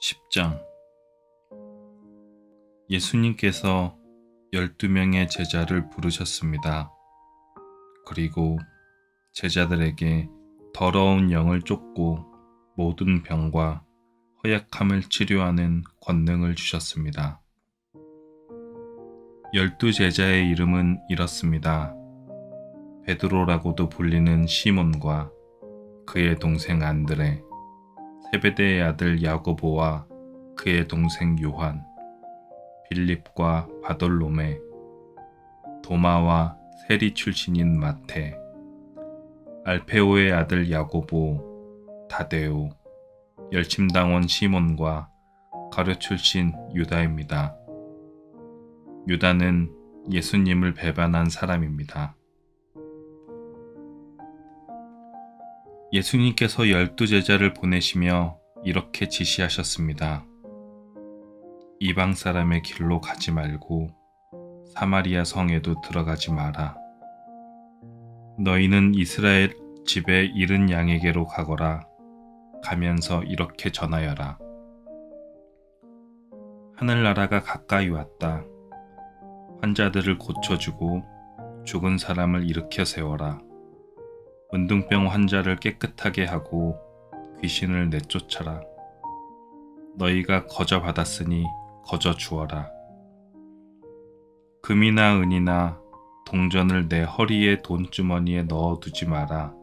10장. 예수님께서 12명의 제자를 부르셨습니다. 그리고 제자들에게 더러운 영을 쫓고 모든 병과 허약함을 치료하는 권능을 주셨습니다. 12제자의 이름은 이렇습니다. 베드로라고도 불리는 시몬과 그의 동생 안드레, 세베대의 아들 야고보와 그의 동생 요한, 빌립과 바돌로메, 도마와 세리 출신인 마테, 알페오의 아들 야고보, 다데오, 열심당원 시몬과 가룟 출신 유다입니다. 유다는 예수님을 배반한 사람입니다. 예수님께서 12제자를 보내시며 이렇게 지시하셨습니다. 이방 사람의 길로 가지 말고 사마리아 성에도 들어가지 마라. 너희는 이스라엘 집에 잃은 양에게로 가거라. 가면서 이렇게 전하여라. 하늘나라가 가까이 왔다. 환자들을 고쳐주고 죽은 사람을 일으켜 세워라. 문둥병 환자를 깨끗하게 하고 귀신을 내쫓아라. 너희가 거저 받았으니 거저 주어라. 금이나 은이나 동전을 내 허리의 돈주머니에 넣어두지 마라.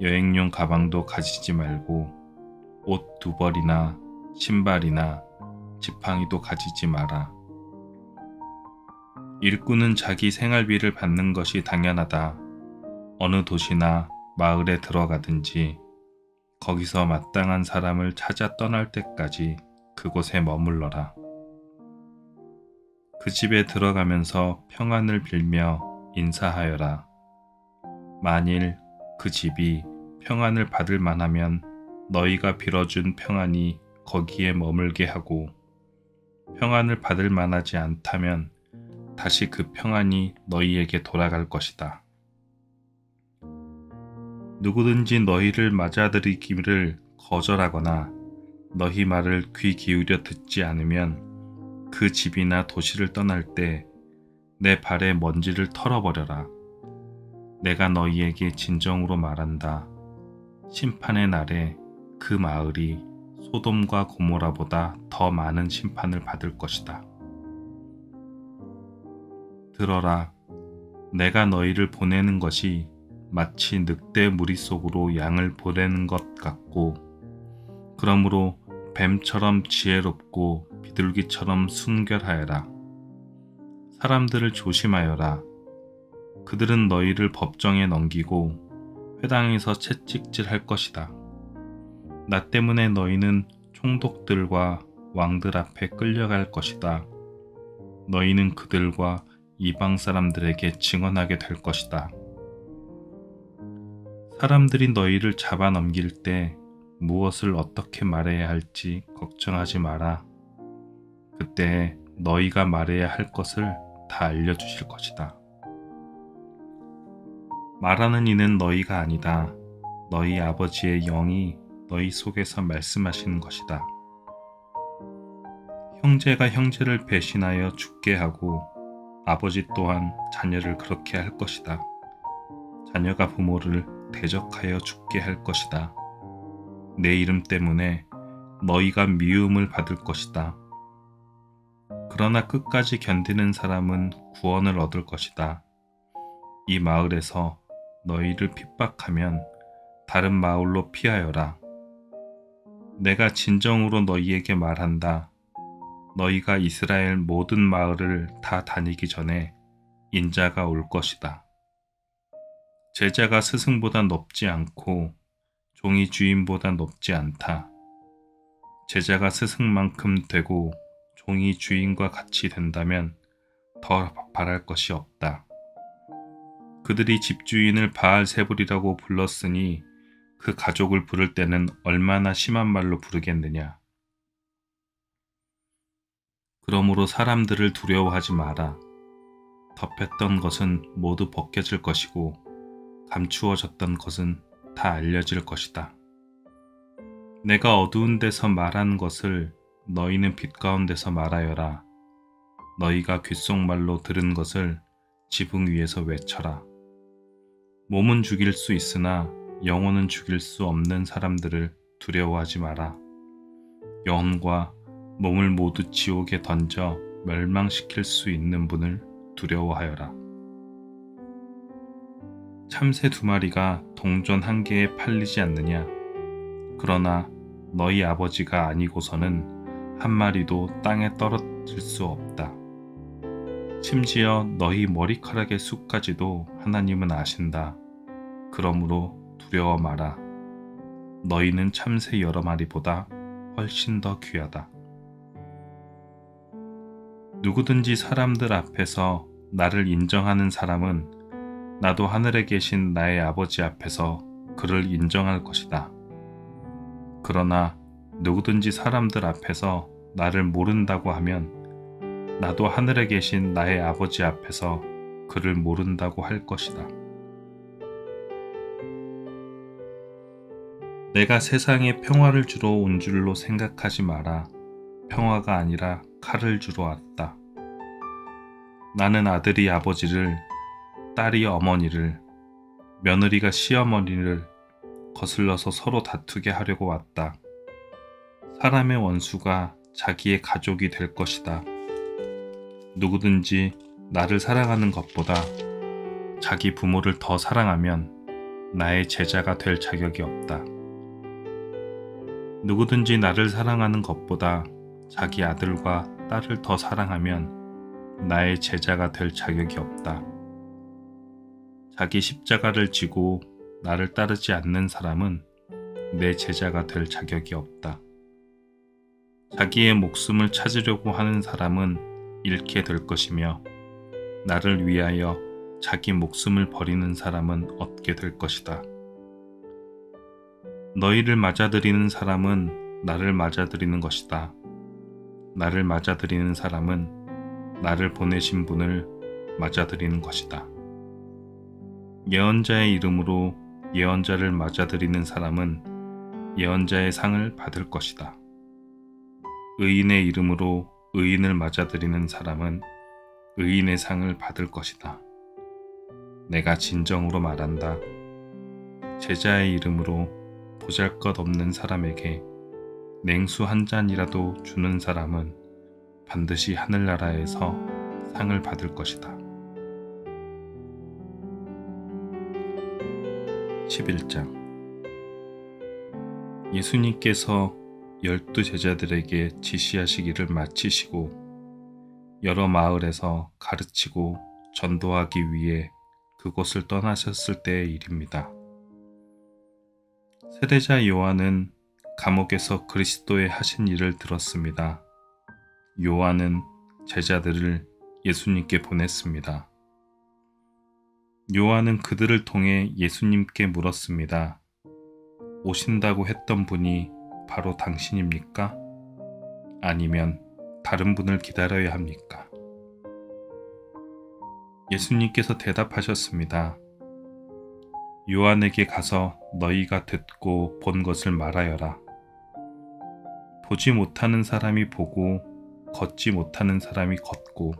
여행용 가방도 가지지 말고 옷 2벌이나 신발이나 지팡이도 가지지 마라. 일꾼은 자기 생활비를 받는 것이 당연하다. 어느 도시나 마을에 들어가든지 거기서 마땅한 사람을 찾아 떠날 때까지 그곳에 머물러라. 그 집에 들어가면서 평안을 빌며 인사하여라. 만일 그 집이 평안을 받을 만하면 너희가 빌어준 평안이 거기에 머물게 하고, 평안을 받을 만하지 않다면 다시 그 평안이 너희에게 돌아갈 것이다. 누구든지 너희를 맞아들이기를 거절하거나 너희 말을 귀 기울여 듣지 않으면 그 집이나 도시를 떠날 때 내 발에 먼지를 털어버려라. 내가 너희에게 진정으로 말한다. 심판의 날에 그 마을이 소돔과 고모라보다 더 많은 심판을 받을 것이다. 들어라. 내가 너희를 보내는 것이 마치 늑대 무리 속으로 양을 보내는 것 같고, 그러므로 뱀처럼 지혜롭고 비둘기처럼 순결하여라. 사람들을 조심하여라. 그들은 너희를 법정에 넘기고 회당에서 채찍질할 것이다. 나 때문에 너희는 총독들과 왕들 앞에 끌려갈 것이다. 너희는 그들과 이방 사람들에게 증언하게 될 것이다. 사람들이 너희를 잡아 넘길 때 무엇을 어떻게 말해야 할지 걱정하지 마라. 그때 너희가 말해야 할 것을 다 알려주실 것이다. 말하는 이는 너희가 아니다. 너희 아버지의 영이 너희 속에서 말씀하시는 것이다. 형제가 형제를 배신하여 죽게 하고 아버지 또한 자녀를 그렇게 할 것이다. 자녀가 부모를 대적하여 죽게 할 것이다. 내 이름 때문에 너희가 미움을 받을 것이다. 그러나 끝까지 견디는 사람은 구원을 얻을 것이다. 이 마을에서 너희를 핍박하면 다른 마을로 피하여라. 내가 진정으로 너희에게 말한다. 너희가 이스라엘 모든 마을을 다 다니기 전에 인자가 올 것이다. 제자가 스승보다 높지 않고 종이 주인보다 높지 않다. 제자가 스승만큼 되고 종이 주인과 같이 된다면 더 바랄 것이 없다. 그들이 집주인을 바알세불이라고 불렀으니 그 가족을 부를 때는 얼마나 심한 말로 부르겠느냐. 그러므로 사람들을 두려워하지 마라. 덮였던 것은 모두 벗겨질 것이고 감추어졌던 것은 다 알려질 것이다. 내가 어두운 데서 말하는 것을 너희는 빛 가운데서 말하여라. 너희가 귓속말로 들은 것을 지붕 위에서 외쳐라. 몸은 죽일 수 있으나 영혼은 죽일 수 없는 사람들을 두려워하지 마라. 영혼과 몸을 모두 지옥에 던져 멸망시킬 수 있는 분을 두려워하여라. 참새 2마리가 동전 1개에 팔리지 않느냐? 그러나 너희 아버지가 아니고서는 1마리도 땅에 떨어질 수 없다. 심지어 너희 머리카락의 숫까지도 하나님은 아신다. 그러므로 두려워 마라. 너희는 참새 여러 마리보다 훨씬 더 귀하다. 누구든지 사람들 앞에서 나를 인정하는 사람은 나도 하늘에 계신 나의 아버지 앞에서 그를 인정할 것이다. 그러나 누구든지 사람들 앞에서 나를 모른다고 하면 나도 하늘에 계신 나의 아버지 앞에서 그를 모른다고 할 것이다. 내가 세상에 평화를 주러 온 줄로 생각하지 마라. 평화가 아니라 칼을 주러 왔다. 나는 아들이 아버지를, 딸이 어머니를, 며느리가 시어머니를 거슬러서 서로 다투게 하려고 왔다. 사람의 원수가 자기의 가족이 될 것이다. 누구든지 나를 사랑하는 것보다 자기 부모를 더 사랑하면 나의 제자가 될 자격이 없다. 누구든지 나를 사랑하는 것보다 자기 아들과 딸을 더 사랑하면 나의 제자가 될 자격이 없다. 자기 십자가를 지고 나를 따르지 않는 사람은 내 제자가 될 자격이 없다. 자기의 목숨을 찾으려고 하는 사람은 잃게 될 것이며 나를 위하여 자기 목숨을 버리는 사람은 얻게 될 것이다. 너희를 맞아들이는 사람은 나를 맞아들이는 것이다. 나를 맞아들이는 사람은 나를 보내신 분을 맞아들이는 것이다. 예언자의 이름으로 예언자를 맞아들이는 사람은 예언자의 상을 받을 것이다. 의인의 이름으로 의인을 맞아들이는 사람은 의인의 상을 받을 것이다. 내가 진정으로 말한다. 제자의 이름으로 보잘것없는 사람에게 냉수 한 잔이라도 주는 사람은 반드시 하늘나라에서 상을 받을 것이다. 11장. 예수님께서 12 제자들에게 지시하시기를 마치시고 여러 마을에서 가르치고 전도하기 위해 그곳을 떠나셨을 때의 일입니다. 세례자 요한은 감옥에서 그리스도의 하신 일을 들었습니다. 요한은 제자들을 예수님께 보냈습니다. 요한은 그들을 통해 예수님께 물었습니다. 오신다고 했던 분이 바로 당신입니까? 아니면 다른 분을 기다려야 합니까? 예수님께서 대답하셨습니다. 요한에게 가서 너희가 듣고 본 것을 말하여라. 보지 못하는 사람이 보고 걷지 못하는 사람이 걷고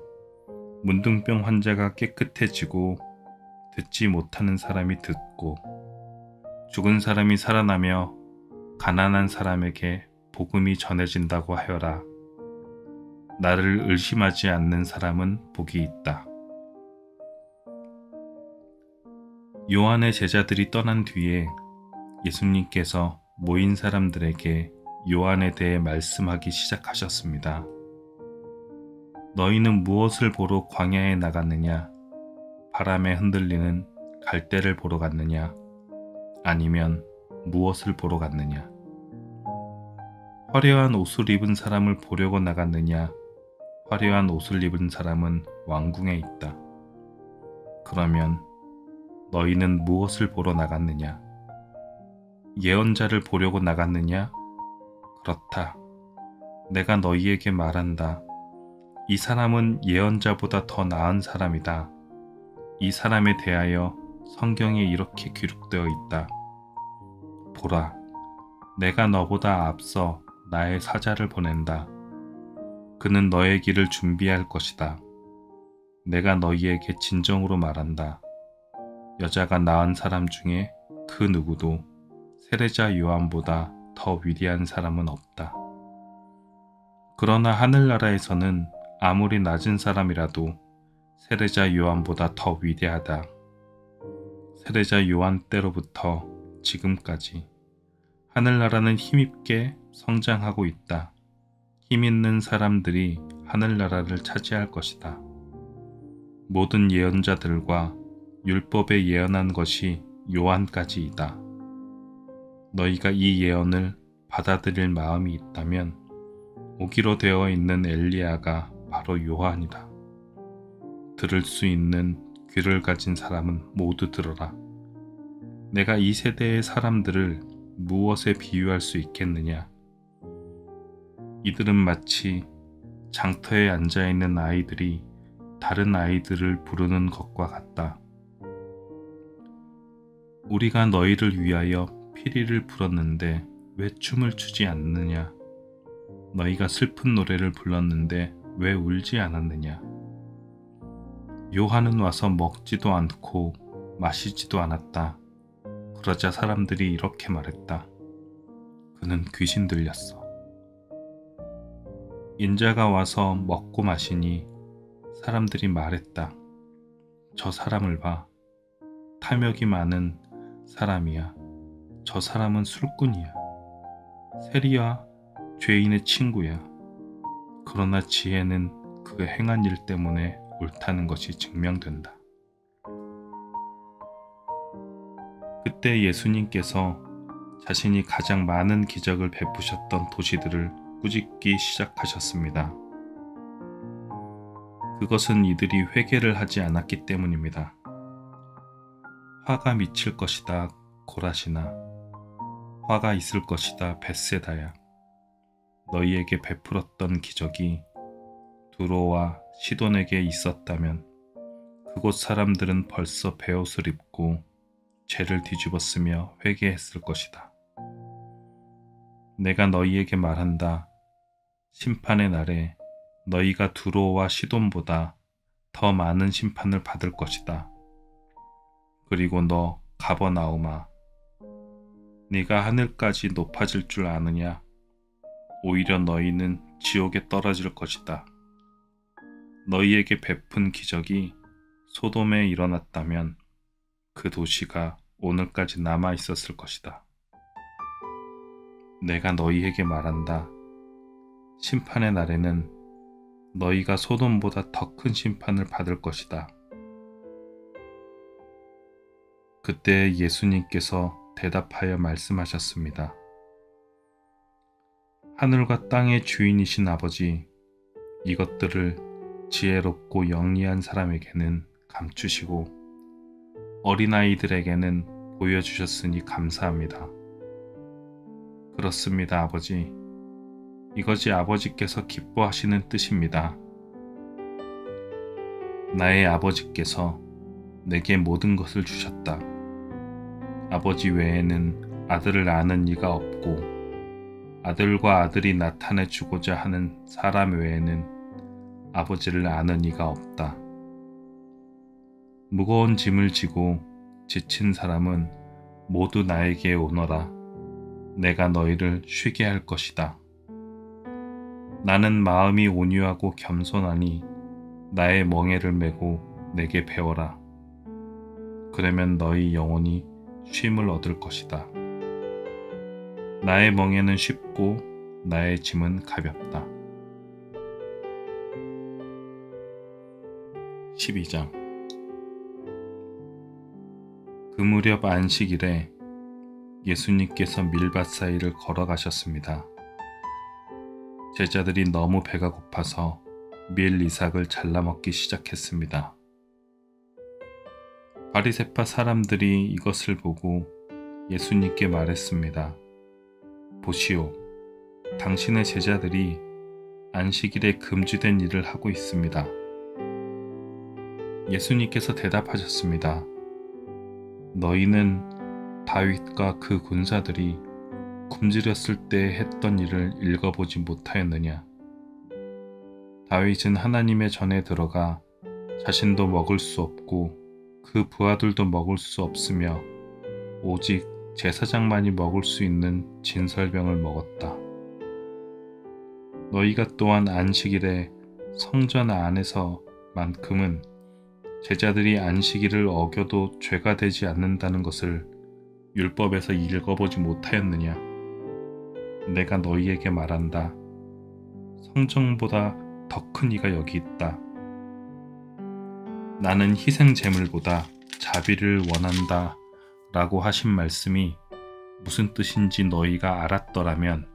문둥병 환자가 깨끗해지고 듣지 못하는 사람이 듣고 죽은 사람이 살아나며 가난한 사람에게 복음이 전해진다고 하여라. 나를 의심하지 않는 사람은 복이 있다. 요한의 제자들이 떠난 뒤에 예수님께서 모인 사람들에게 요한에 대해 말씀하기 시작하셨습니다. 너희는 무엇을 보러 광야에 나갔느냐? 바람에 흔들리는 갈대를 보러 갔느냐? 아니면 무엇을 보러 갔느냐? 화려한 옷을 입은 사람을 보려고 나갔느냐? 화려한 옷을 입은 사람은 왕궁에 있다. 그러면 너희는 무엇을 보러 나갔느냐? 예언자를 보려고 나갔느냐? 그렇다. 내가 너희에게 말한다. 이 사람은 예언자보다 더 나은 사람이다. 이 사람에 대하여 성경에 이렇게 기록되어 있다. 보라, 내가 너보다 앞서 나의 사자를 보낸다. 그는 너의 길을 준비할 것이다. 내가 너희에게 진정으로 말한다. 여자가 낳은 사람 중에 그 누구도 세례자 요한보다 더 위대한 사람은 없다. 그러나 하늘나라에서는 아무리 낮은 사람이라도 세례자 요한보다 더 위대하다. 세례자 요한 때로부터 지금까지 하늘나라는 힘있게 성장하고 있다. 힘있는 사람들이 하늘나라를 차지할 것이다. 모든 예언자들과 율법에 예언한 것이 요한까지이다. 너희가 이 예언을 받아들일 마음이 있다면 오기로 되어 있는 엘리야가 바로 요한이다. 들을 수 있는 귀를 가진 사람은 모두 들어라. 내가 이 세대의 사람들을 무엇에 비유할 수 있겠느냐? 이들은 마치 장터에 앉아있는 아이들이 다른 아이들을 부르는 것과 같다. 우리가 너희를 위하여 피리를 불었는데 왜 춤을 추지 않느냐? 너희가 슬픈 노래를 불렀는데 왜 울지 않았느냐? 요한은 와서 먹지도 않고 마시지도 않았다. 그러자 사람들이 이렇게 말했다. 그는 귀신 들렸어. 인자가 와서 먹고 마시니 사람들이 말했다. 저 사람을 봐. 탐욕이 많은 사람이야. 저 사람은 술꾼이야. 세리와 죄인의 친구야. 그러나 지혜는 그 행한 일 때문에 옳다는 것이 증명된다. 그때 예수님께서 자신이 가장 많은 기적을 베푸셨던 도시들을 꾸짖기 시작하셨습니다. 그것은 이들이 회개를 하지 않았기 때문입니다. 화가 미칠 것이다 고라시나. 화가 있을 것이다 벳세다야. 너희에게 베풀었던 기적이 두로와 시돈에게 있었다면 그곳 사람들은 벌써 베옷을 입고 죄를 뒤집었으며 회개했을 것이다. 내가 너희에게 말한다. 심판의 날에 너희가 두로와 시돈보다 더 많은 심판을 받을 것이다. 그리고 너 가버나움아, 네가 하늘까지 높아질 줄 아느냐? 오히려 너희는 지옥에 떨어질 것이다. 너희에게 베푼 기적이 소돔에 일어났다면 그 도시가 오늘까지 남아 있었을 것이다. 내가 너희에게 말한다. 심판의 날에는 너희가 소돔보다 더 큰 심판을 받을 것이다. 그때 예수님께서 대답하여 말씀하셨습니다. 하늘과 땅의 주인이신 아버지, 이것들을 지혜롭고 영리한 사람에게는 감추시고 어린아이들에게는 보여주셨으니 감사합니다. 그렇습니다, 아버지. 이것이 아버지께서 기뻐하시는 뜻입니다. 나의 아버지께서 내게 모든 것을 주셨다. 아버지 외에는 아들을 아는 이가 없고 아들과 아들이 나타내 주고자 하는 사람 외에는 아버지를 아는 이가 없다. 무거운 짐을 지고 지친 사람은 모두 나에게 오너라. 내가 너희를 쉬게 할 것이다. 나는 마음이 온유하고 겸손하니 나의 멍에를 메고 내게 배워라. 그러면 너희 영혼이 쉼을 얻을 것이다. 나의 멍에는 쉽고 나의 짐은 가볍다. 12장. 그 무렵 안식일에 예수님께서 밀밭 사이를 걸어가셨습니다. 제자들이 너무 배가 고파서 밀 이삭을 잘라 먹기 시작했습니다. 바리새파 사람들이 이것을 보고 예수님께 말했습니다. 보시오, 당신의 제자들이 안식일에 금지된 일을 하고 있습니다. 예수님께서 대답하셨습니다. 너희는 다윗과 그 군사들이 굶주렸을 때 했던 일을 읽어보지 못하였느냐? 다윗은 하나님의 전에 들어가 자신도 먹을 수 없고 그 부하들도 먹을 수 없으며 오직 제사장만이 먹을 수 있는 진설병을 먹었다. 너희가 또한 안식일에 성전 안에서만큼은 제자들이 안식일을 어겨도 죄가 되지 않는다는 것을 율법에서 읽어보지 못하였느냐? 내가 너희에게 말한다. 성전보다 더 큰 이가 여기 있다. 나는 희생 제물보다 자비를 원한다 라고 하신 말씀이 무슨 뜻인지 너희가 알았더라면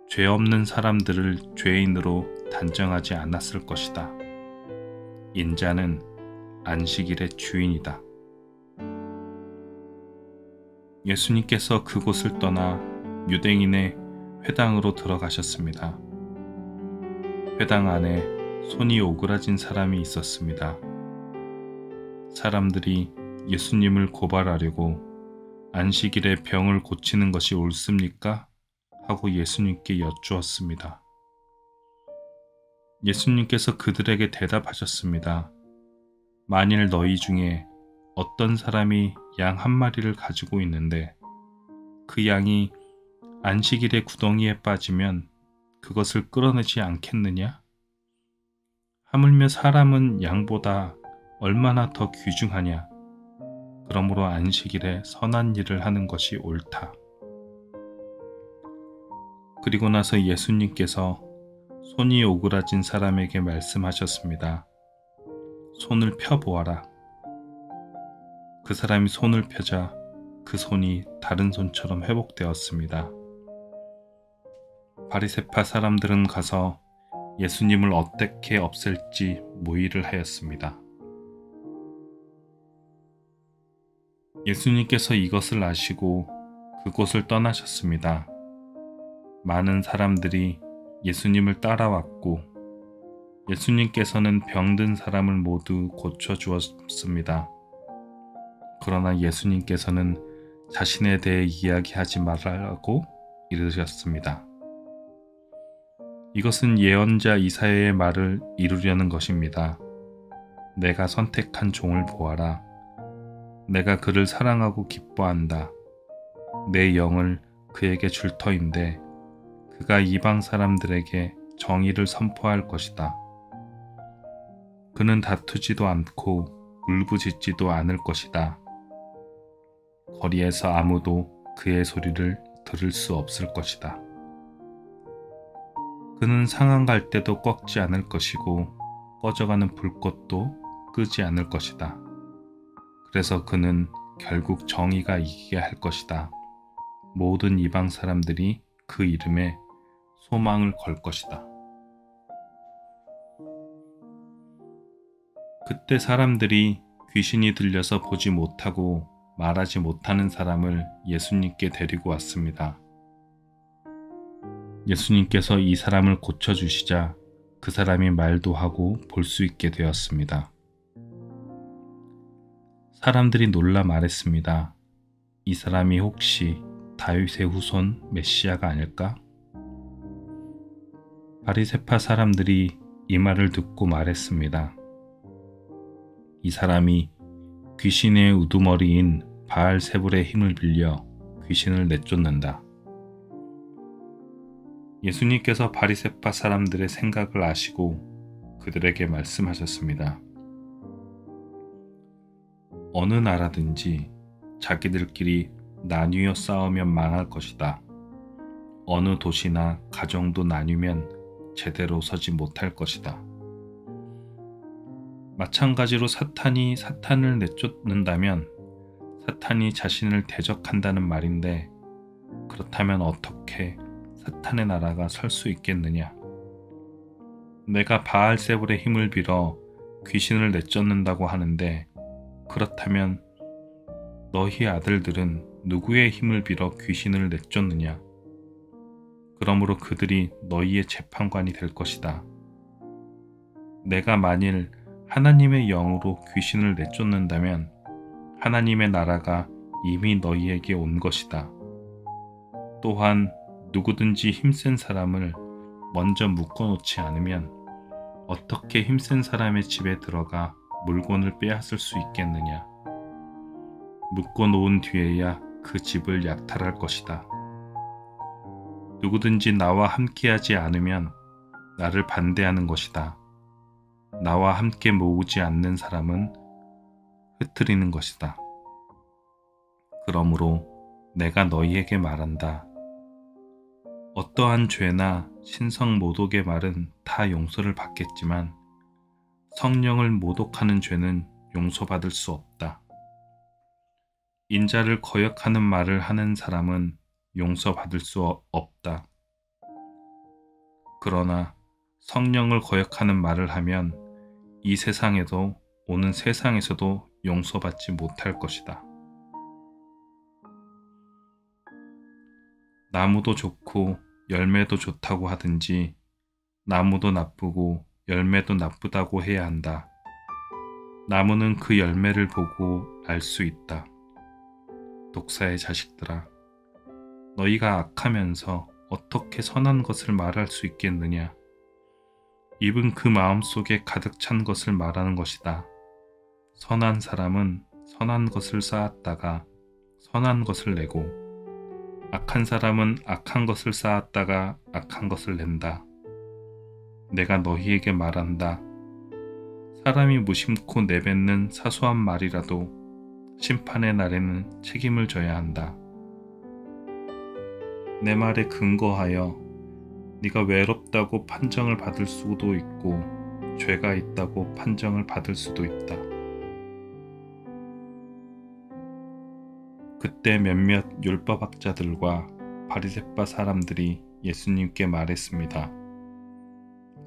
죄 없는 사람들을 죄인으로 단정하지 않았을 것이다. 인자는 안식일의 주인이다. 예수님께서 그곳을 떠나 유대인의 회당으로 들어가셨습니다. 회당 안에 손이 오그라진 사람이 있었습니다. 사람들이 예수님을 고발하려고 안식일에 병을 고치는 것이 옳습니까? 하고 예수님께 여쭈었습니다. 예수님께서 그들에게 대답하셨습니다. 만일 너희 중에 어떤 사람이 양 한 마리를 가지고 있는데 그 양이 안식일에 구덩이에 빠지면 그것을 끌어내지 않겠느냐? 하물며 사람은 양보다 얼마나 더 귀중하냐? 그러므로 안식일에 선한 일을 하는 것이 옳다. 그리고 나서 예수님께서 손이 오그라진 사람에게 말씀하셨습니다. 손을 펴보아라. 그 사람이 손을 펴자 그 손이 다른 손처럼 회복되었습니다. 바리새파 사람들은 가서 예수님을 어떻게 없앨지 모의를 하였습니다. 예수님께서 이것을 아시고 그곳을 떠나셨습니다. 많은 사람들이 예수님을 따라왔고 예수님께서는 병든 사람을 모두 고쳐주었습니다. 그러나 예수님께서는 자신에 대해 이야기하지 말라고 이르셨습니다. 이것은 예언자 이사야의 말을 이루려는 것입니다. 내가 선택한 종을 보아라. 내가 그를 사랑하고 기뻐한다. 내 영을 그에게 줄 터인데 그가 이방 사람들에게 정의를 선포할 것이다. 그는 다투지도 않고 울부짖지도 않을 것이다. 거리에서 아무도 그의 소리를 들을 수 없을 것이다. 그는 상한 갈대도 꺾지 않을 것이고 꺼져가는 불꽃도 끄지 않을 것이다. 그래서 그는 결국 정의가 이기게 할 것이다. 모든 이방 사람들이 그 이름에 소망을 걸 것이다. 그때 사람들이 귀신이 들려서 보지 못하고 말하지 못하는 사람을 예수님께 데리고 왔습니다. 예수님께서 이 사람을 고쳐주시자 그 사람이 말도 하고 볼 수 있게 되었습니다. 사람들이 놀라 말했습니다. 이 사람이 혹시 다윗의 후손 메시아가 아닐까? 바리새파 사람들이 이 말을 듣고 말했습니다. 이 사람이 귀신의 우두머리인 바알세불의 힘을 빌려 귀신을 내쫓는다. 예수님께서 바리새파 사람들의 생각을 아시고 그들에게 말씀하셨습니다. 어느 나라든지 자기들끼리 나뉘어 싸우면 망할 것이다. 어느 도시나 가정도 나뉘면 제대로 서지 못할 것이다. 마찬가지로 사탄이 사탄을 내쫓는다면 사탄이 자신을 대적한다는 말인데 그렇다면 어떻게 사탄의 나라가 설 수 있겠느냐? 내가 바알세불의 힘을 빌어 귀신을 내쫓는다고 하는데 그렇다면 너희 아들들은 누구의 힘을 빌어 귀신을 내쫓느냐? 그러므로 그들이 너희의 재판관이 될 것이다. 내가 만일 하나님의 영으로 귀신을 내쫓는다면 하나님의 나라가 이미 너희에게 온 것이다. 또한 누구든지 힘센 사람을 먼저 묶어놓지 않으면 어떻게 힘센 사람의 집에 들어가 물건을 빼앗을 수 있겠느냐. 묶어놓은 뒤에야 그 집을 약탈할 것이다. 누구든지 나와 함께하지 않으면 나를 반대하는 것이다. 나와 함께 모으지 않는 사람은 흩트리는 것이다. 그러므로 내가 너희에게 말한다. 어떠한 죄나 신성 모독의 말은 다 용서를 받겠지만 성령을 모독하는 죄는 용서받을 수 없다. 인자를 거역하는 말을 하는 사람은 용서받을 수 없다. 그러나 성령을 거역하는 말을 하면 이 세상에도 오는 세상에서도 용서받지 못할 것이다. 나무도 좋고 열매도 좋다고 하든지 나무도 나쁘고 열매도 나쁘다고 해야 한다. 나무는 그 열매를 보고 알 수 있다. 독사의 자식들아, 너희가 악하면서 어떻게 선한 것을 말할 수 있겠느냐? 입은 그 마음속에 가득 찬 것을 말하는 것이다. 선한 사람은 선한 것을 쌓았다가 선한 것을 내고 악한 사람은 악한 것을 쌓았다가 악한 것을 낸다. 내가 너희에게 말한다. 사람이 무심코 내뱉는 사소한 말이라도 심판의 날에는 책임을 져야 한다. 내 말에 근거하여 네가 외롭다고 판정을 받을 수도 있고 죄가 있다고 판정을 받을 수도 있다. 그때 몇몇 율법학자들과 바리새파 사람들이 예수님께 말했습니다.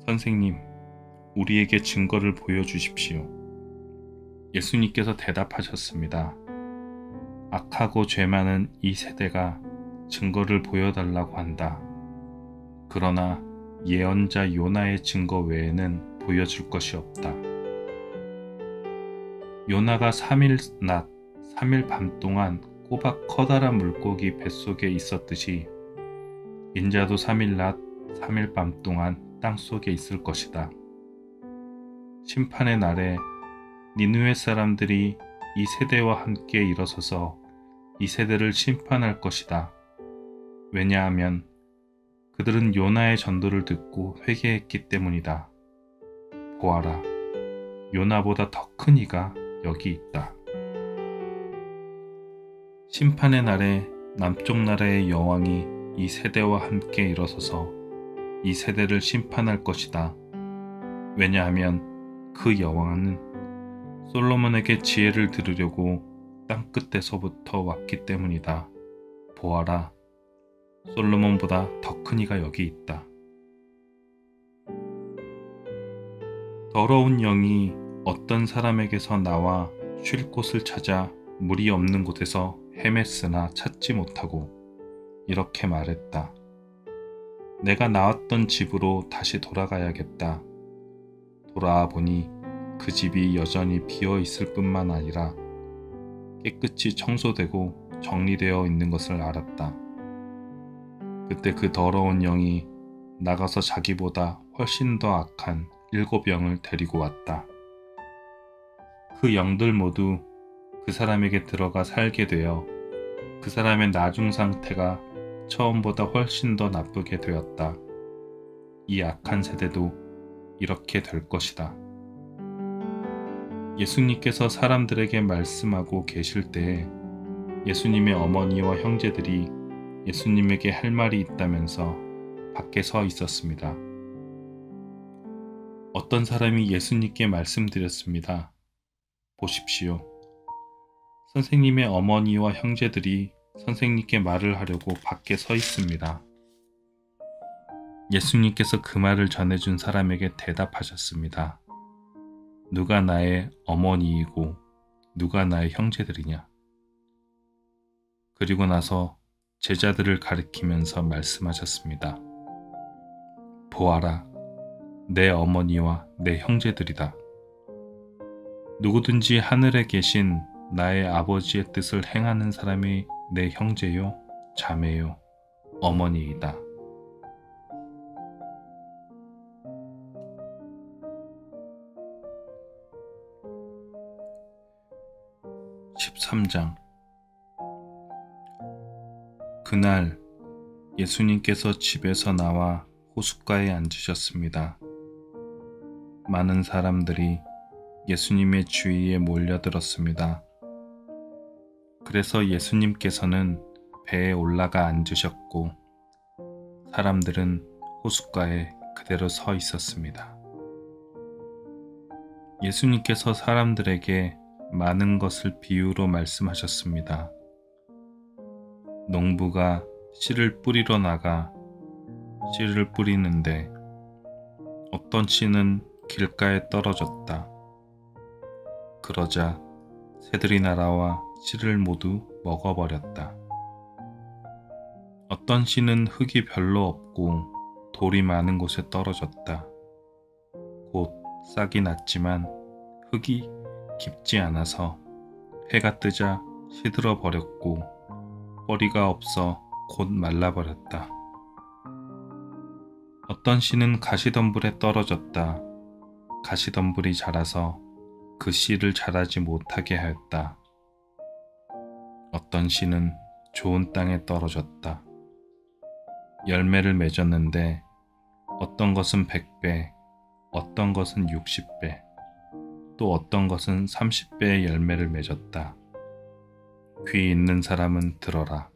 선생님, 우리에게 증거를 보여주십시오. 예수님께서 대답하셨습니다. 악하고 죄 많은 이 세대가 증거를 보여달라고 한다. 그러나 예언자 요나의 증거 외에는 보여줄 것이 없다. 요나가 3일 낮, 3일 밤 동안 꼬박 커다란 물고기 뱃속에 있었듯이 인자도 3일 낮, 3일 밤 동안 땅속에 있을 것이다. 심판의 날에 니느웨 사람들이 이 세대와 함께 일어서서 이 세대를 심판할 것이다. 왜냐하면 그들은 요나의 전도를 듣고 회개했기 때문이다. 보아라, 요나보다 더 큰 이가 여기 있다. 심판의 날에 남쪽 나라의 여왕이 이 세대와 함께 일어서서 이 세대를 심판할 것이다. 왜냐하면 그 여왕은 솔로몬에게 지혜를 들으려고 땅끝에서부터 왔기 때문이다. 보아라, 솔로몬보다 더 큰 이가 여기 있다. 더러운 영이 어떤 사람에게서 나와 쉴 곳을 찾아 물이 없는 곳에서 헤맸으나 찾지 못하고 이렇게 말했다. 내가 나왔던 집으로 다시 돌아가야겠다. 돌아와 보니 그 집이 여전히 비어 있을 뿐만 아니라 깨끗이 청소되고 정리되어 있는 것을 알았다. 그때 그 더러운 영이 나가서 자기보다 훨씬 더 악한 7영을 데리고 왔다. 그 영들 모두 그 사람에게 들어가 살게 되어 그 사람의 나중 상태가 처음보다 훨씬 더 나쁘게 되었다. 이 악한 세대도 이렇게 될 것이다. 예수님께서 사람들에게 말씀하고 계실 때에 예수님의 어머니와 형제들이 예수님에게 할 말이 있다면서 밖에 서 있었습니다. 어떤 사람이 예수님께 말씀드렸습니다. 보십시오. 선생님의 어머니와 형제들이 선생님께 말을 하려고 밖에 서 있습니다. 예수님께서 그 말을 전해준 사람에게 대답하셨습니다. 누가 나의 어머니이고 누가 나의 형제들이냐? 그리고 나서 제자들을 가리키면서 말씀하셨습니다. 보아라, 내 어머니와 내 형제들이다. 누구든지 하늘에 계신 나의 아버지의 뜻을 행하는 사람이 내 형제요, 자매요, 어머니이다. 13장. 그날 예수님께서 집에서 나와 호숫가에 앉으셨습니다. 많은 사람들이 예수님의 주위에 몰려들었습니다. 그래서 예수님께서는 배에 올라가 앉으셨고 사람들은 호숫가에 그대로 서 있었습니다. 예수님께서 사람들에게 많은 것을 비유로 말씀하셨습니다. 농부가 씨를 뿌리러 나가 씨를 뿌리는데 어떤 씨는 길가에 떨어졌다. 그러자 새들이 날아와 씨를 모두 먹어버렸다. 어떤 씨는 흙이 별로 없고 돌이 많은 곳에 떨어졌다. 곧 싹이 났지만 흙이 깊지 않아서 해가 뜨자 시들어 버렸고 뿌리가 없어 곧 말라버렸다. 어떤 씨는 가시덤불에 떨어졌다. 가시덤불이 자라서 그 씨를 자라지 못하게 하였다. 어떤 씨는 좋은 땅에 떨어졌다. 열매를 맺었는데 어떤 것은 100배, 어떤 것은 60배, 또 어떤 것은 30배의 열매를 맺었다. 귀 있는 사람은 들어라.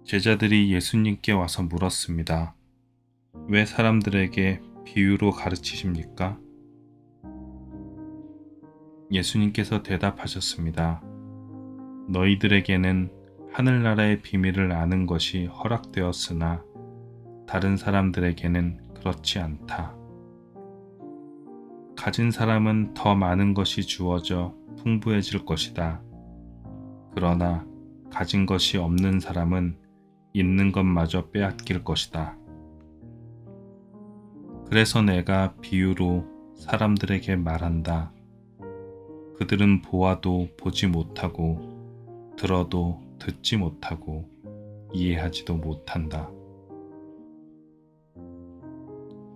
제자들이 예수님께 와서 물었습니다. 왜 사람들에게 비유로 가르치십니까? 예수님께서 대답하셨습니다. 너희들에게는 하늘나라의 비밀을 아는 것이 허락되었으나 다른 사람들에게는 그렇지 않다. 가진 사람은 더 많은 것이 주어져 풍부해질 것이다. 그러나 가진 것이 없는 사람은 있는 것마저 빼앗길 것이다. 그래서 내가 비유로 사람들에게 말한다. 그들은 보아도 보지 못하고 들어도 듣지 못하고 이해하지도 못한다.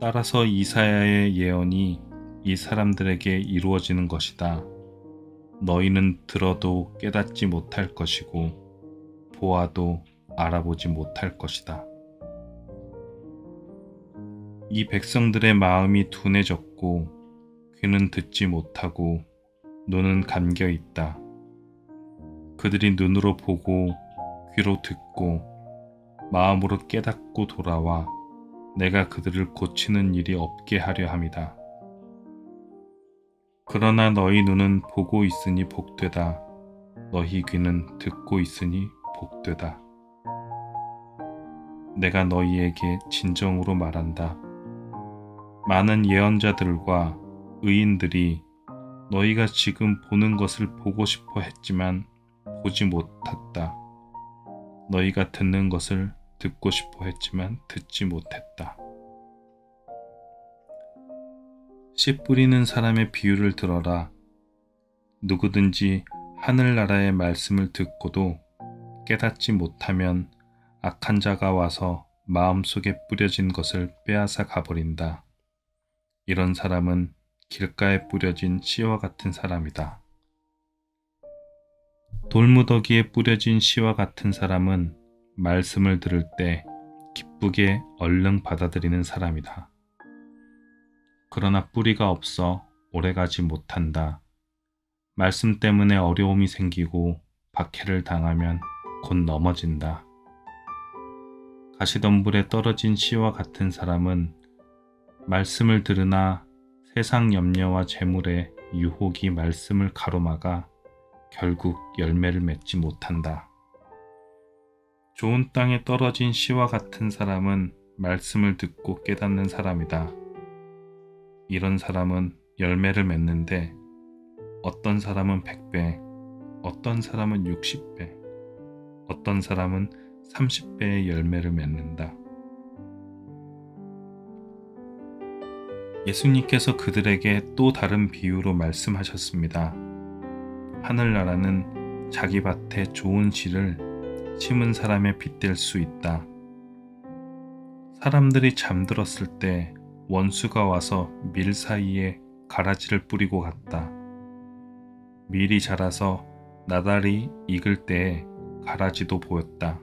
따라서 이사야의 예언이 이 사람들에게 이루어지는 것이다. 너희는 들어도 깨닫지 못할 것이고 보아도 알아보지 못할 것이다. 이 백성들의 마음이 둔해졌고 귀는 듣지 못하고 눈은 감겨 있다. 그들이 눈으로 보고 귀로 듣고 마음으로 깨닫고 돌아와 내가 그들을 고치는 일이 없게 하려 함이다. 그러나 너희 눈은 보고 있으니 복되다. 너희 귀는 듣고 있으니 복되다. 내가 너희에게 진정으로 말한다. 많은 예언자들과 의인들이 너희가 지금 보는 것을 보고 싶어 했지만 보지 못했다. 너희가 듣는 것을 듣고 싶어 했지만 듣지 못했다. 씨 뿌리는 사람의 비유를 들어라. 누구든지 하늘나라의 말씀을 듣고도 깨닫지 못하면 악한 자가 와서 마음속에 뿌려진 것을 빼앗아 가버린다. 이런 사람은 길가에 뿌려진 씨와 같은 사람이다. 돌무더기에 뿌려진 씨와 같은 사람은 말씀을 들을 때 기쁘게 얼른 받아들이는 사람이다. 그러나 뿌리가 없어 오래가지 못한다. 말씀 때문에 어려움이 생기고 박해를 당하면 곧 넘어진다. 가시덤불에 떨어진 씨와 같은 사람은 말씀을 들으나 세상 염려와 재물의 유혹이 말씀을 가로막아 결국 열매를 맺지 못한다. 좋은 땅에 떨어진 씨와 같은 사람은 말씀을 듣고 깨닫는 사람이다. 이런 사람은 열매를 맺는데 어떤 사람은 100배, 어떤 사람은 60배, 어떤 사람은 30배의 열매를 맺는다. 예수님께서 그들에게 또 다른 비유로 말씀하셨습니다. 하늘나라는 자기 밭에 좋은 씨를 심은 사람에 빗댈 수 있다. 사람들이 잠들었을 때 원수가 와서 밀 사이에 가라지를 뿌리고 갔다. 밀이 자라서 나달이 익을 때에 가라지도 보였다.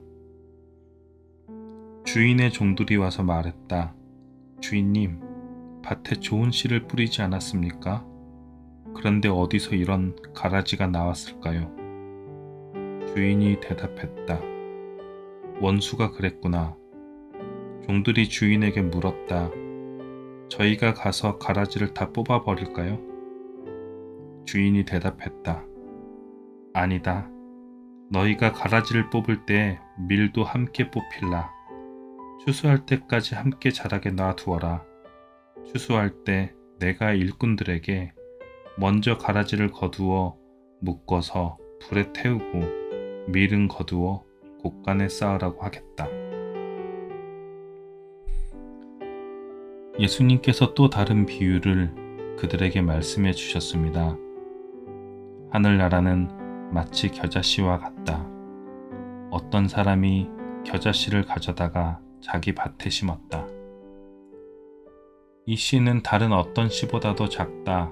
주인의 종들이 와서 말했다. 주인님, 밭에 좋은 씨를 뿌리지 않았습니까? 그런데 어디서 이런 가라지가 나왔을까요? 주인이 대답했다. 원수가 그랬구나. 종들이 주인에게 물었다. 저희가 가서 가라지를 다 뽑아버릴까요? 주인이 대답했다. 아니다. 너희가 가라지를 뽑을 때 밀도 함께 뽑힐라. 추수할 때까지 함께 자라게 놔두어라. 추수할 때 내가 일꾼들에게 먼저 가라지를 거두어 묶어서 불에 태우고 밀은 거두어 곳간에 쌓으라고 하겠다. 예수님께서 또 다른 비유를 그들에게 말씀해 주셨습니다. 하늘나라는 마치 겨자씨와 같다. 어떤 사람이 겨자씨를 가져다가 자기 밭에 심었다. 이 씨는 다른 어떤 씨보다도 작다.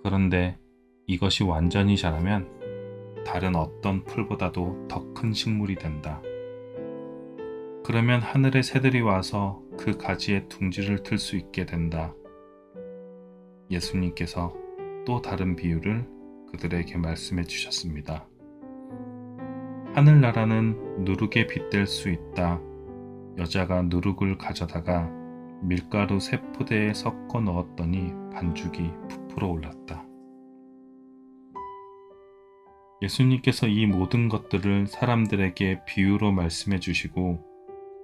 그런데 이것이 완전히 자라면 다른 어떤 풀보다도 더 큰 식물이 된다. 그러면 하늘의 새들이 와서 그 가지에 둥지를 틀 수 있게 된다. 예수님께서 또 다른 비유를 그들에게 말씀해 주셨습니다. 하늘나라는 누룩에 빗댈 수 있다. 여자가 누룩을 가져다가 밀가루 3포대에 섞어 넣었더니 반죽이 부풀어 올랐다. 예수님께서 이 모든 것들을 사람들에게 비유로 말씀해 주시고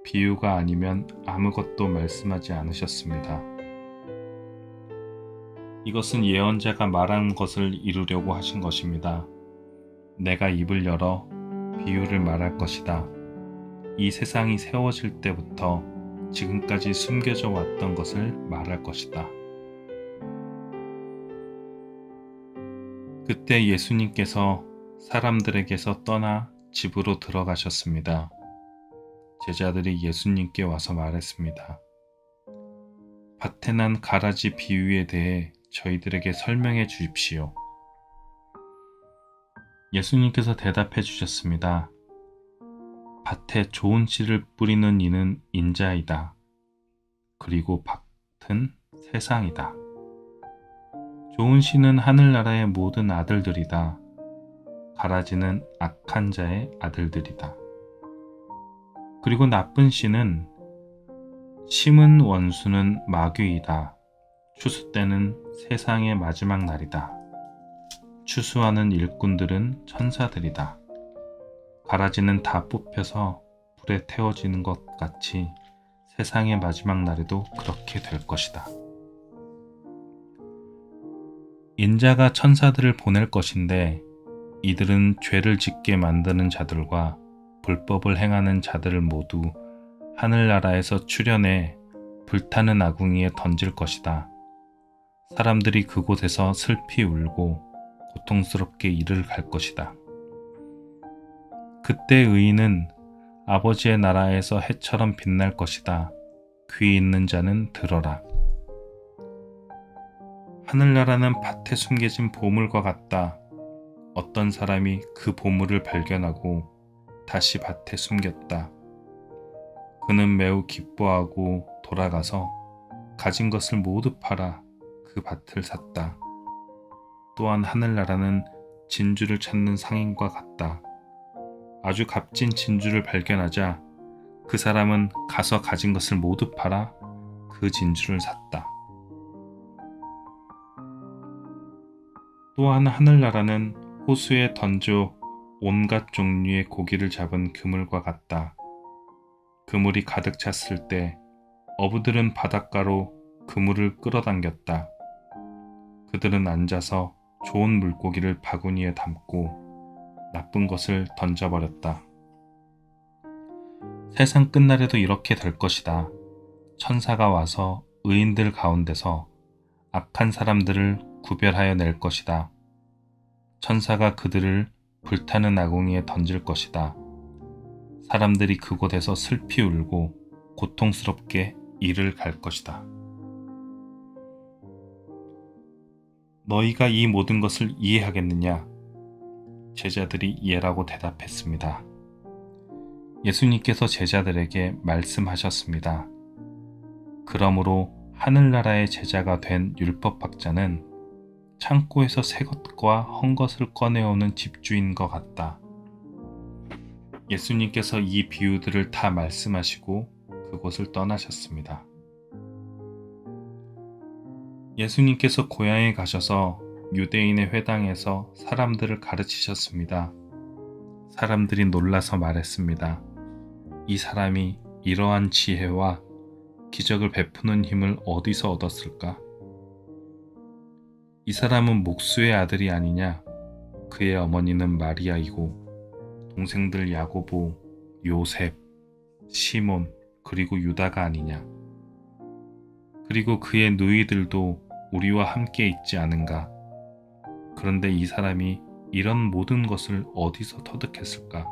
비유가 아니면 아무것도 말씀하지 않으셨습니다. 이것은 예언자가 말한 것을 이루려고 하신 것입니다. 내가 입을 열어 비유를 말할 것이다. 이 세상이 세워질 때부터 지금까지 숨겨져 왔던 것을 말할 것이다. 그때 예수님께서 사람들에게서 떠나 집으로 들어가셨습니다. 제자들이 예수님께 와서 말했습니다. 밭에 난 가라지 비유에 대해 저희들에게 설명해 주십시오. 예수님께서 대답해 주셨습니다. 밭에 좋은 씨를 뿌리는 이는 인자이다. 그리고 밭은 세상이다. 좋은 씨는 하늘나라의 모든 아들들이다. 가라지는 악한 자의 아들들이다. 그리고 나쁜 씨는 심은 원수는 마귀이다. 추수 때는 세상의 마지막 날이다. 추수하는 일꾼들은 천사들이다. 가라지는 다 뽑혀서 불에 태워지는 것 같이 세상의 마지막 날에도 그렇게 될 것이다. 인자가 천사들을 보낼 것인데 이들은 죄를 짓게 만드는 자들과 불법을 행하는 자들을 모두 하늘나라에서 출현해 불타는 아궁이에 던질 것이다. 사람들이 그곳에서 슬피 울고 고통스럽게 이를 갈 것이다. 그때 의인은 아버지의 나라에서 해처럼 빛날 것이다. 귀 있는 자는 들어라. 하늘나라는 밭에 숨겨진 보물과 같다. 어떤 사람이 그 보물을 발견하고 다시 밭에 숨겼다. 그는 매우 기뻐하고 돌아가서 가진 것을 모두 팔아 그 밭을 샀다. 또한 하늘나라는 진주를 찾는 상인과 같다. 아주 값진 진주를 발견하자 그 사람은 가서 가진 것을 모두 팔아 그 진주를 샀다. 또한 하늘나라는 호수에 던져 온갖 종류의 고기를 잡은 그물과 같다. 그물이 가득 찼을 때 어부들은 바닷가로 그물을 끌어당겼다. 그들은 앉아서 좋은 물고기를 바구니에 담고 나쁜 것을 던져버렸다. 세상 끝날에도 이렇게 될 것이다. 천사가 와서 의인들 가운데서 악한 사람들을 구별하여 낼 것이다. 천사가 그들을 불타는 아궁이에 던질 것이다. 사람들이 그곳에서 슬피 울고 고통스럽게 이를 갈 것이다. 너희가 이 모든 것을 이해하겠느냐? 제자들이 이해라고 대답했습니다. 예수님께서 제자들에게 말씀하셨습니다. 그러므로 하늘나라의 제자가 된 율법학자는 창고에서 새 것과 헌 것을 꺼내오는 집주인과 같다. 예수님께서 이 비유들을 다 말씀하시고 그곳을 떠나셨습니다. 예수님께서 고향에 가셔서 유대인의 회당에서 사람들을 가르치셨습니다. 사람들이 놀라서 말했습니다. 이 사람이 이러한 지혜와 기적을 베푸는 힘을 어디서 얻었을까? 이 사람은 목수의 아들이 아니냐? 그의 어머니는 마리아이고 동생들 야고보, 요셉, 시몬, 그리고 유다가 아니냐? 그리고 그의 누이들도 우리와 함께 있지 않은가? 그런데 이 사람이 이런 모든 것을 어디서 터득했을까?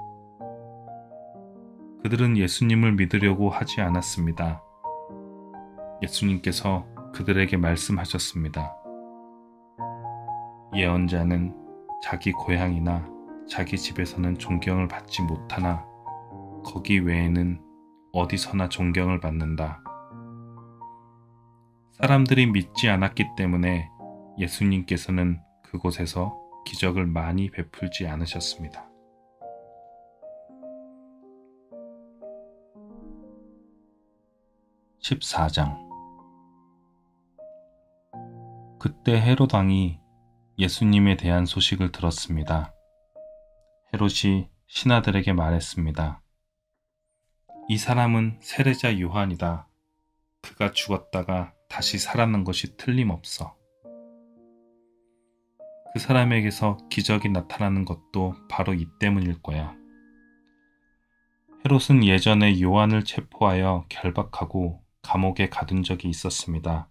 그들은 예수님을 믿으려고 하지 않았습니다. 예수님께서 그들에게 말씀하셨습니다. 예언자는 자기 고향이나 자기 집에서는 존경을 받지 못하나 거기 외에는 어디서나 존경을 받는다. 사람들이 믿지 않았기 때문에 예수님께서는 그곳에서 기적을 많이 베풀지 않으셨습니다. (14장) 그때 헤롯 왕이 예수님에 대한 소식을 들었습니다. 헤롯이 신하들에게 말했습니다. 이 사람은 세례자 요한이다. 그가 죽었다가 다시 살아난 것이 틀림없어. 그 사람에게서 기적이 나타나는 것도 바로 이 때문일 거야. 헤롯은 예전에 요한을 체포하여 결박하고 감옥에 가둔 적이 있었습니다.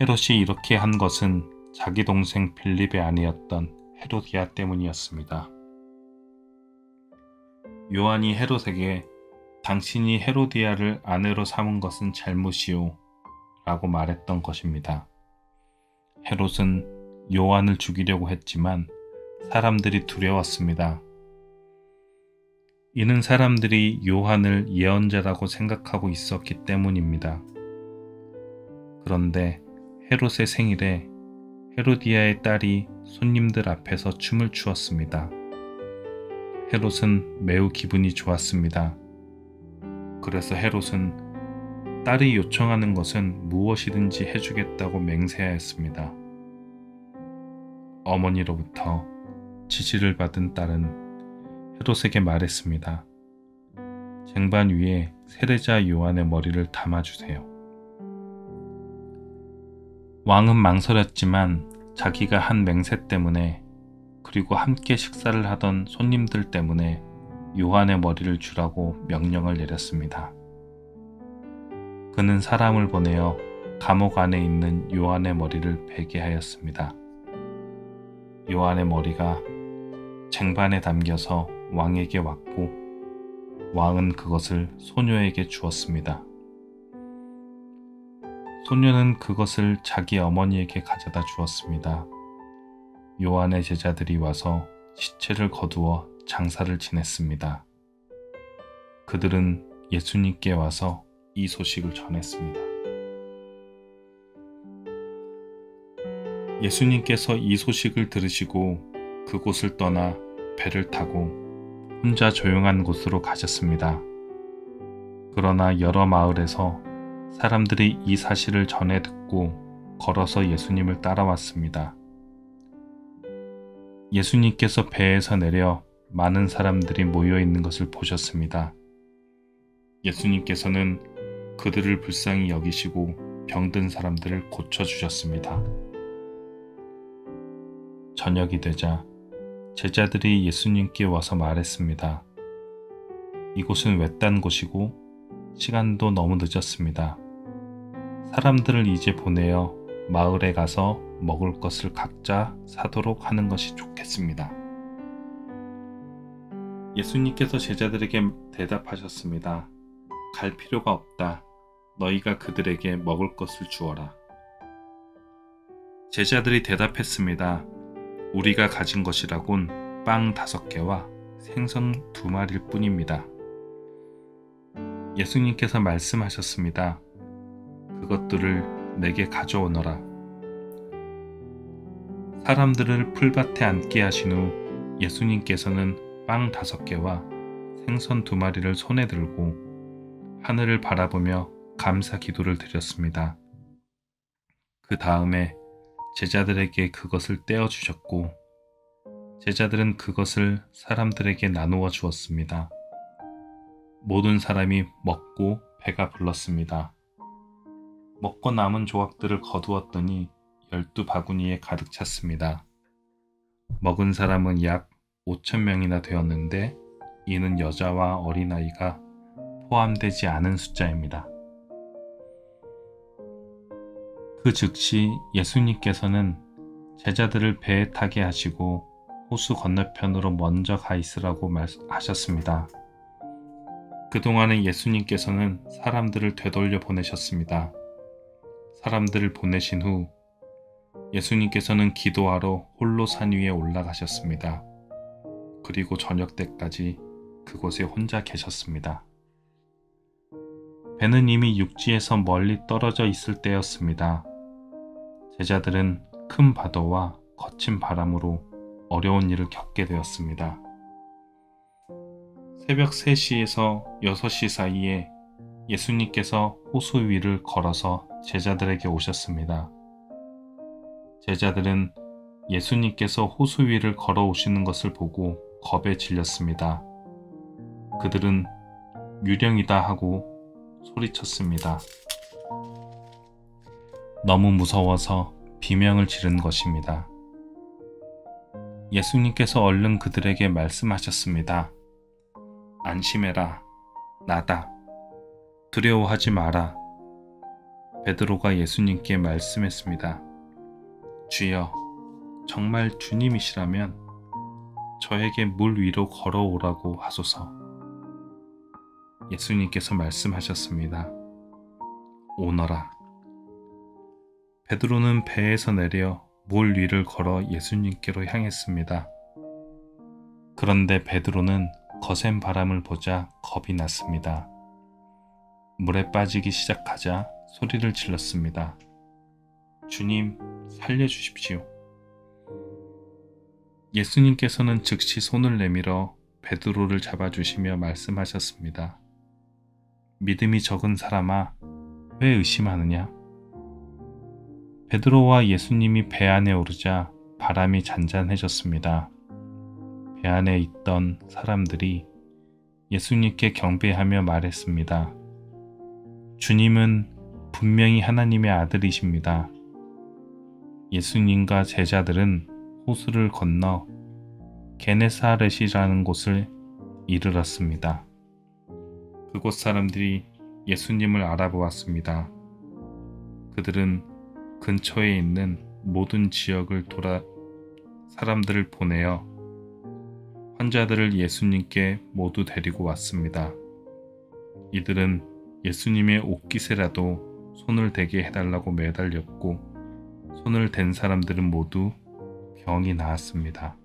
헤롯이 이렇게 한 것은 자기 동생 빌립의 아내였던 헤로디아 때문이었습니다. 요한이 헤롯에게 당신이 헤로디아를 아내로 삼은 것은 잘못이오 라고 말했던 것입니다. 헤롯은 요한을 죽이려고 했지만 사람들이 두려웠습니다. 이는 사람들이 요한을 예언자라고 생각하고 있었기 때문입니다. 그런데 헤롯의 생일에 헤로디아의 딸이 손님들 앞에서 춤을 추었습니다. 헤롯은 매우 기분이 좋았습니다. 그래서 헤롯은 딸이 요청하는 것은 무엇이든지 해주겠다고 맹세하였습니다. 어머니로부터 지시를 받은 딸은 헤롯에게 말했습니다. 쟁반 위에 세례자 요한의 머리를 담아주세요. 왕은 망설였지만 자기가 한 맹세 때문에 그리고 함께 식사를 하던 손님들 때문에 요한의 머리를 주라고 명령을 내렸습니다. 그는 사람을 보내어 감옥 안에 있는 요한의 머리를 베게 하였습니다. 요한의 머리가 쟁반에 담겨서 왕에게 왔고 왕은 그것을 소녀에게 주었습니다. 소녀는 그것을 자기 어머니에게 가져다 주었습니다. 요한의 제자들이 와서 시체를 거두어 장사를 지냈습니다. 그들은 예수님께 와서 이 소식을 전했습니다. 예수님께서 이 소식을 들으시고 그곳을 떠나 배를 타고 혼자 조용한 곳으로 가셨습니다. 그러나 여러 마을에서 사람들이 이 사실을 전해 듣고 걸어서 예수님을 따라왔습니다. 예수님께서 배에서 내려 많은 사람들이 모여 있는 것을 보셨습니다. 예수님께서는 그들을 불쌍히 여기시고 병든 사람들을 고쳐주셨습니다. 저녁이 되자 제자들이 예수님께 와서 말했습니다. 이곳은 외딴 곳이고 시간도 너무 늦었습니다. 사람들을 이제 보내어 마을에 가서 먹을 것을 각자 사도록 하는 것이 좋겠습니다. 예수님께서 제자들에게 대답하셨습니다. 갈 필요가 없다. 너희가 그들에게 먹을 것을 주어라. 제자들이 대답했습니다. 우리가 가진 것이라곤 빵 5개와 생선 2마리일 뿐입니다. 예수님께서 말씀하셨습니다. 그것들을 내게 가져오너라. 사람들을 풀밭에 앉게 하신 후 예수님께서는 빵 5개와 생선 2마리를 손에 들고 하늘을 바라보며 감사 기도를 드렸습니다. 그 다음에 제자들에게 그것을 떼어 주셨고 제자들은 그것을 사람들에게 나누어 주었습니다. 모든 사람이 먹고 배가 불렀습니다. 먹고 남은 조각들을 거두었더니 12바구니에 가득 찼습니다. 먹은 사람은 약 5,000명이나 되었는데 이는 여자와 어린아이가 포함되지 않은 숫자입니다. 그 즉시 예수님께서는 제자들을 배에 타게 하시고 호수 건너편으로 먼저 가 있으라고 하셨습니다. 그동안에 예수님께서는 사람들을 되돌려 보내셨습니다. 사람들을 보내신 후 예수님께서는 기도하러 홀로 산 위에 올라가셨습니다. 그리고 저녁 때까지 그곳에 혼자 계셨습니다. 배는 이미 육지에서 멀리 떨어져 있을 때였습니다. 제자들은 큰 파도와 거친 바람으로 어려운 일을 겪게 되었습니다. 새벽 3시에서 6시 사이에 예수님께서 호수 위를 걸어서 제자들에게 오셨습니다. 제자들은 예수님께서 호수 위를 걸어오시는 것을 보고 겁에 질렸습니다. 그들은 유령이다 하고 소리쳤습니다. 너무 무서워서 비명을 지른 것입니다. 예수님께서 얼른 그들에게 말씀하셨습니다. 안심해라. 나다. 두려워하지 마라. 베드로가 예수님께 말씀했습니다. 주여, 정말 주님이시라면 저에게 물 위로 걸어오라고 하소서. 예수님께서 말씀하셨습니다. 오너라. 베드로는 배에서 내려 물 위를 걸어 예수님께로 향했습니다. 그런데 베드로는 거센 바람을 보자 겁이 났습니다. 물에 빠지기 시작하자 소리를 질렀습니다. 주님, 살려주십시오. 예수님께서는 즉시 손을 내밀어 베드로를 잡아주시며 말씀하셨습니다. 믿음이 적은 사람아, 왜 의심하느냐? 베드로와 예수님이 배 안에 오르자 바람이 잔잔해졌습니다. 배 안에 있던 사람들이 예수님께 경배하며 말했습니다. 주님은 분명히 하나님의 아들이십니다. 예수님과 제자들은 호수를 건너 게네사렛이라는 곳을 이르렀습니다. 그곳 사람들이 예수님을 알아보았습니다. 그들은 근처에 있는 모든 지역을 돌아 사람들을 보내어 환자들을 예수님께 모두 데리고 왔습니다. 이들은 예수님의 옷깃에라도 손을 대게 해달라고 매달렸고 손을 댄 사람들은 모두 병이 나았습니다.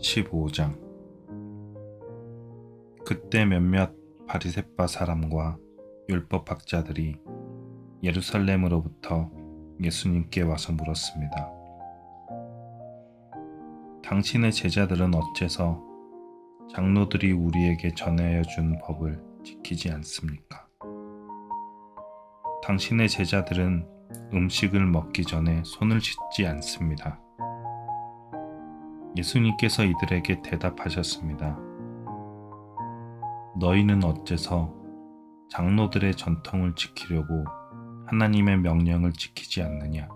(15장) 그때 몇몇 바리새파 사람과 율법학자들이 예루살렘으로부터 예수님께 와서 물었습니다. 당신의 제자들은 어째서 장로들이 우리에게 전하여 준 법을 지키지 않습니까? 당신의 제자들은 음식을 먹기 전에 손을 씻지 않습니다. 예수님께서 이들에게 대답하셨습니다. 너희는 어째서 장로들의 전통을 지키려고 하나님의 명령을 지키지 않느냐?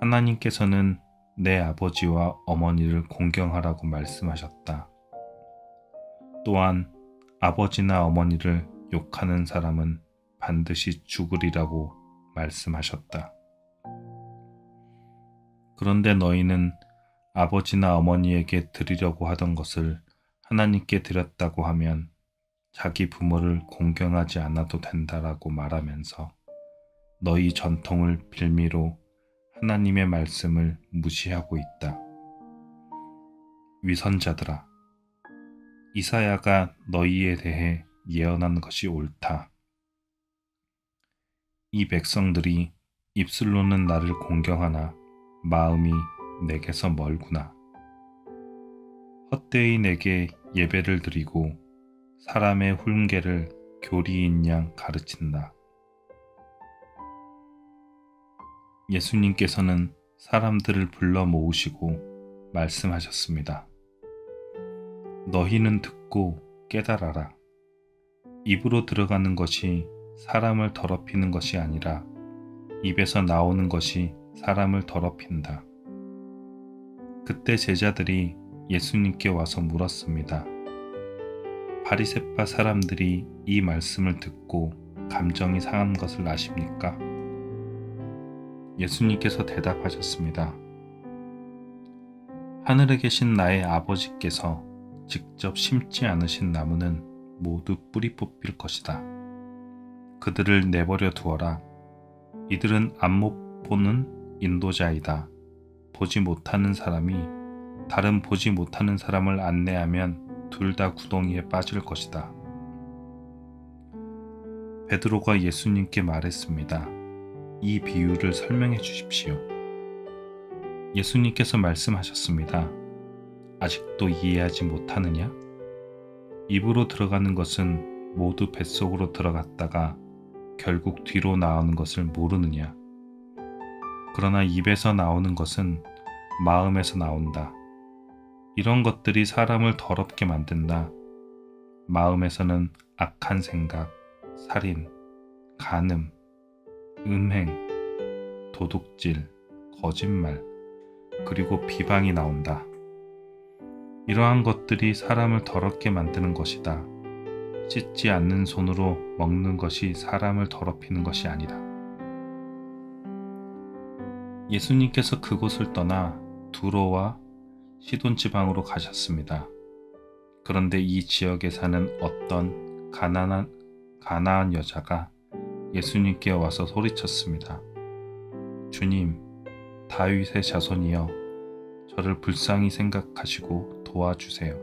하나님께서는 내 아버지와 어머니를 공경하라고 말씀하셨다. 또한 아버지나 어머니를 욕하는 사람은 반드시 죽으리라고 말씀하셨다. 그런데 너희는 아버지나 어머니에게 드리려고 하던 것을 하나님께 드렸다고 하면 자기 부모를 공경하지 않아도 된다라고 말하면서 너희 전통을 빌미로 하나님의 말씀을 무시하고 있다. 위선자들아, 이사야가 너희에 대해 예언한 것이 옳다. 이 백성들이 입술로는 나를 공경하나 마음이 내게서 멀구나. 헛되이 내게 예배를 드리고 사람의 훈계를 교리인 양 가르친다. 예수님께서는 사람들을 불러 모으시고 말씀하셨습니다. 너희는 듣고 깨달아라. 입으로 들어가는 것이 사람을 더럽히는 것이 아니라 입에서 나오는 것이 사람을 더럽힌다. 그때 제자들이 예수님께 와서 물었습니다. 바리새파 사람들이 이 말씀을 듣고 감정이 상한 것을 아십니까? 예수님께서 대답하셨습니다. 하늘에 계신 나의 아버지께서 직접 심지 않으신 나무는 모두 뿌리 뽑힐 것이다. 그들을 내버려 두어라. 이들은 안못 보는 인도자이다. 보지 못하는 사람이 다른 보지 못하는 사람을 안내하면 둘 다 구덩이에 빠질 것이다. 베드로가 예수님께 말했습니다. 이 비유를 설명해 주십시오. 예수님께서 말씀하셨습니다. 아직도 이해하지 못하느냐? 입으로 들어가는 것은 모두 뱃속으로 들어갔다가 결국 뒤로 나오는 것을 모르느냐? 그러나 입에서 나오는 것은 마음에서 나온다. 이런 것들이 사람을 더럽게 만든다. 마음에서는 악한 생각, 살인, 간음, 음행, 도둑질, 거짓말, 그리고 비방이 나온다. 이러한 것들이 사람을 더럽게 만드는 것이다. 씻지 않는 손으로 먹는 것이 사람을 더럽히는 것이 아니다. 예수님께서 그곳을 떠나 두로와 시돈 지방으로 가셨습니다. 그런데 이 지역에 사는 어떤 가나안 여자가 예수님께 와서 소리쳤습니다. 주님, 다윗의 자손이여, 저를 불쌍히 생각하시고 도와주세요.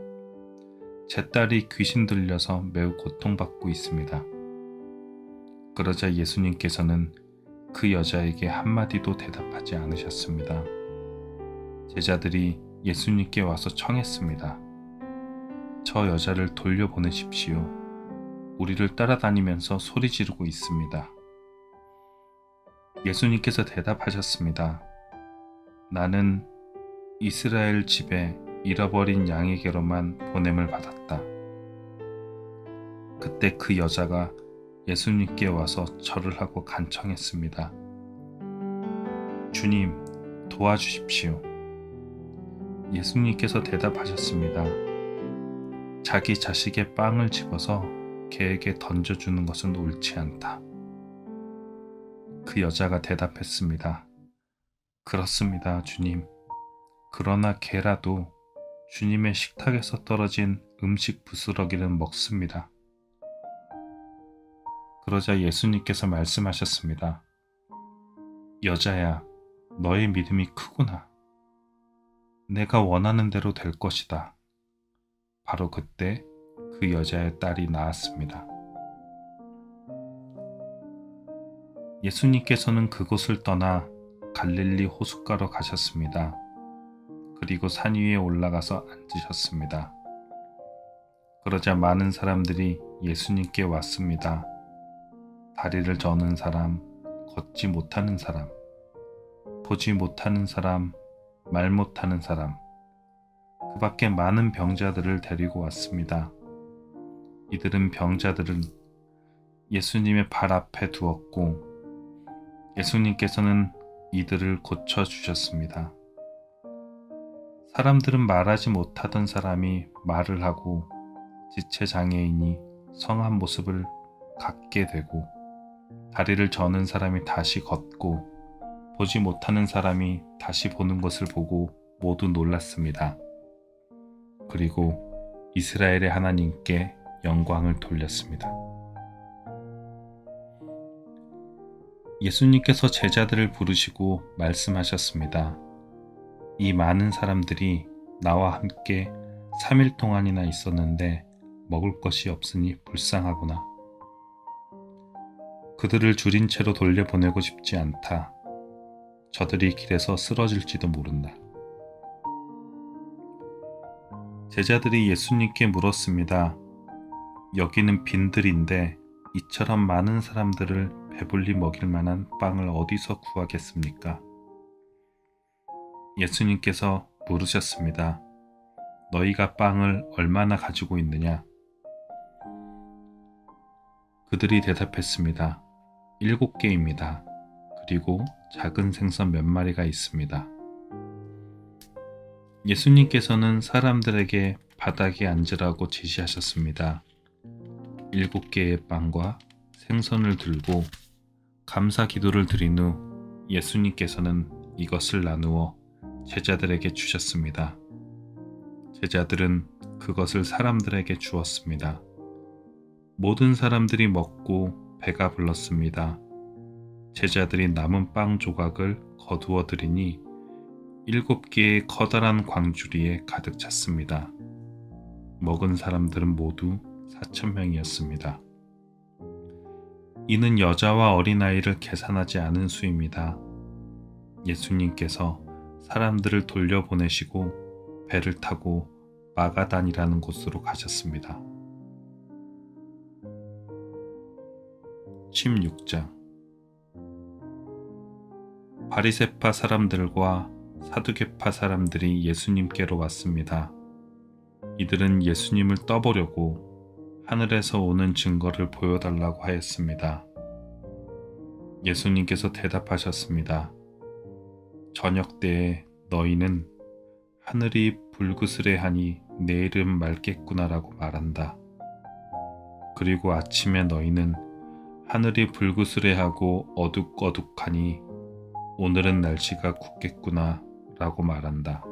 제 딸이 귀신 들려서 매우 고통받고 있습니다. 그러자 예수님께서는 그 여자에게 한마디도 대답하지 않으셨습니다. 제자들이 예수님께 와서 청했습니다. 저 여자를 돌려보내십시오. 우리를 따라다니면서 소리 지르고 있습니다. 예수님께서 대답하셨습니다. 나는 이스라엘 집에 잃어버린 양에게로만 보냄을 받았다. 그때 그 여자가 예수님께 와서 절을 하고 간청했습니다. 주님, 도와주십시오. 예수님께서 대답하셨습니다. 자기 자식의 빵을 집어서 개에게 던져주는 것은 옳지 않다. 그 여자가 대답했습니다. 그렇습니다, 주님. 그러나 개라도 주님의 식탁에서 떨어진 음식 부스러기는 먹습니다. 그러자 예수님께서 말씀하셨습니다. 여자야, 너의 믿음이 크구나. 내가 원하는 대로 될 것이다. 바로 그때 그 여자의 딸이 나았습니다. 예수님께서는 그곳을 떠나 갈릴리 호숫가로 가셨습니다. 그리고 산 위에 올라가서 앉으셨습니다. 그러자 많은 사람들이 예수님께 왔습니다. 다리를 저는 사람, 걷지 못하는 사람, 보지 못하는 사람, 말 못하는 사람, 그 밖에 많은 병자들을 데리고 왔습니다. 이들은 병자들은 예수님의 발 앞에 두었고 예수님께서는 이들을 고쳐주셨습니다. 사람들은 말하지 못하던 사람이 말을 하고 지체장애인이 성한 모습을 갖게 되고 다리를 저는 사람이 다시 걷고 보지 못하는 사람이 다시 보는 것을 보고 모두 놀랐습니다. 그리고 이스라엘의 하나님께 영광을 돌렸습니다. 예수님께서 제자들을 부르시고 말씀하셨습니다. 이 많은 사람들이 나와 함께 3일 동안이나 있었는데 먹을 것이 없으니 불쌍하구나. 그들을 줄인 채로 돌려보내고 싶지 않다. 저들이 길에서 쓰러질지도 모른다. 제자들이 예수님께 물었습니다. 여기는 빈들인데 이처럼 많은 사람들을 배불리 먹일 만한 빵을 어디서 구하겠습니까? 예수님께서 물으셨습니다. 너희가 빵을 얼마나 가지고 있느냐? 그들이 대답했습니다. 7개입니다. 그리고 작은 생선 몇 마리가 있습니다. 예수님께서는 사람들에게 바닥에 앉으라고 지시하셨습니다. 7개의 빵과 생선을 들고 감사 기도를 드린 후 예수님께서는 이것을 나누어 제자들에게 주셨습니다. 제자들은 그것을 사람들에게 주었습니다. 모든 사람들이 먹고 배가 불렀습니다. 제자들이 남은 빵 조각을 거두어 드리니 7개의 커다란 광주리에 가득 찼습니다. 먹은 사람들은 모두 4,000명이었습니다. 이는 여자와 어린아이를 계산하지 않은 수입니다. 예수님께서 사람들을 돌려보내시고 배를 타고 마가단이라는 곳으로 가셨습니다. 16장 바리새파 사람들과 사두개파 사람들이 예수님께로 왔습니다. 이들은 예수님을 떠보려고 하늘에서 오는 증거를 보여달라고 하였습니다. 예수님께서 대답하셨습니다. 저녁 때에 너희는 하늘이 불그스레하니 내일은 맑겠구나라고 말한다. 그리고 아침에 너희는 하늘이 불그스레하고 어둑어둑하니 오늘은 날씨가 굳겠구나 라고 말한다.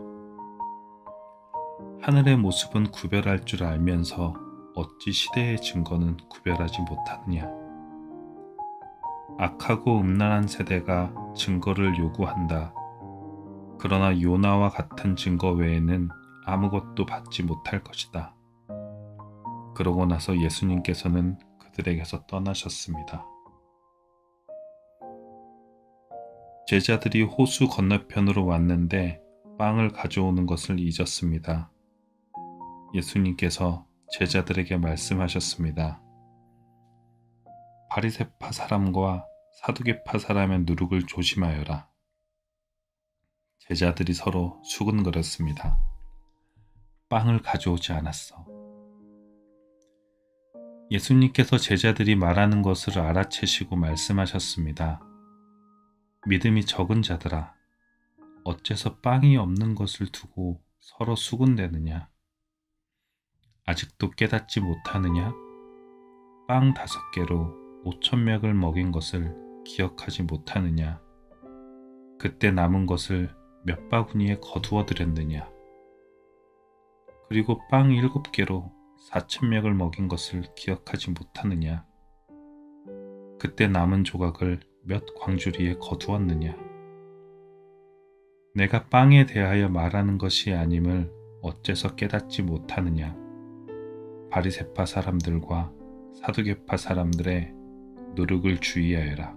하늘의 모습은 구별할 줄 알면서 어찌 시대의 증거는 구별하지 못하느냐. 악하고 음란한 세대가 증거를 요구한다. 그러나 요나와 같은 증거 외에는 아무것도 받지 못할 것이다. 그러고 나서 예수님께서는 그들에게서 떠나셨습니다. 제자들이 호수 건너편으로 왔는데 빵을 가져오는 것을 잊었습니다. 예수님께서 제자들에게 말씀하셨습니다. 바리새파 사람과 사두개파 사람의 누룩을 조심하여라. 제자들이 서로 수근거렸습니다. 빵을 가져오지 않았어. 예수님께서 제자들이 말하는 것을 알아채시고 말씀하셨습니다. 믿음이 적은 자들아, 어째서 빵이 없는 것을 두고 서로 수군대느냐? 아직도 깨닫지 못하느냐? 빵 5개로 5,000명을 먹인 것을 기억하지 못하느냐? 그때 남은 것을 몇 바구니에 거두어 드렸느냐? 그리고 빵 7개로 4,000명을 먹인 것을 기억하지 못하느냐? 그때 남은 조각을 몇 광주리에 거두었느냐? 내가 빵에 대하여 말하는 것이 아님을 어째서 깨닫지 못하느냐? 바리새파 사람들과 사두개파 사람들의 누룩을 주의하여라.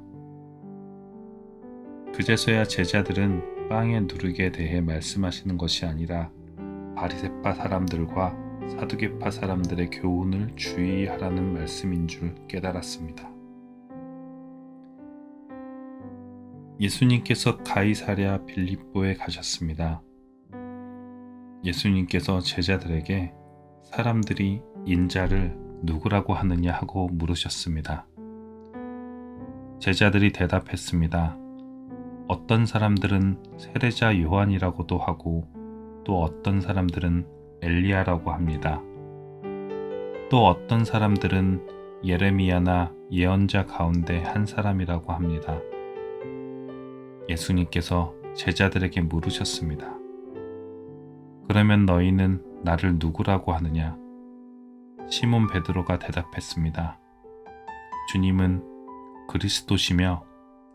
그제서야 제자들은 빵의 누룩에 대해 말씀하시는 것이 아니라 바리새파 사람들과 사두개파 사람들의 교훈을 주의하라는 말씀인 줄 깨달았습니다. 예수님께서 가이사랴 빌립보에 가셨습니다. 예수님께서 제자들에게 사람들이 인자를 누구라고 하느냐 하고 물으셨습니다. 제자들이 대답했습니다. 어떤 사람들은 세례자 요한이라고도 하고 또 어떤 사람들은 엘리야라고 합니다. 또 어떤 사람들은 예레미야나 예언자 가운데 한 사람이라고 합니다. 예수님께서 제자들에게 물으셨습니다. 그러면 너희는 나를 누구라고 하느냐? 시몬 베드로가 대답했습니다. 주님은 그리스도시며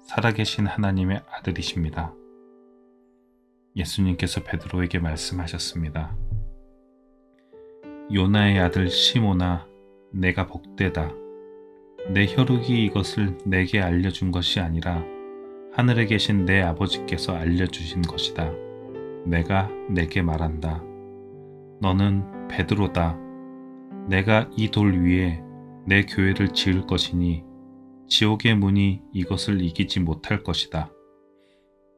살아계신 하나님의 아들이십니다. 예수님께서 베드로에게 말씀하셨습니다. 요나의 아들 시몬아, 내가 복되다. 내 혈육이 이것을 내게 알려준 것이 아니라 하늘에 계신 내 아버지께서 알려주신 것이다. 내가 내게 말한다. 너는 베드로다. 내가 이 돌 위에 내 교회를 지을 것이니 지옥의 문이 이것을 이기지 못할 것이다.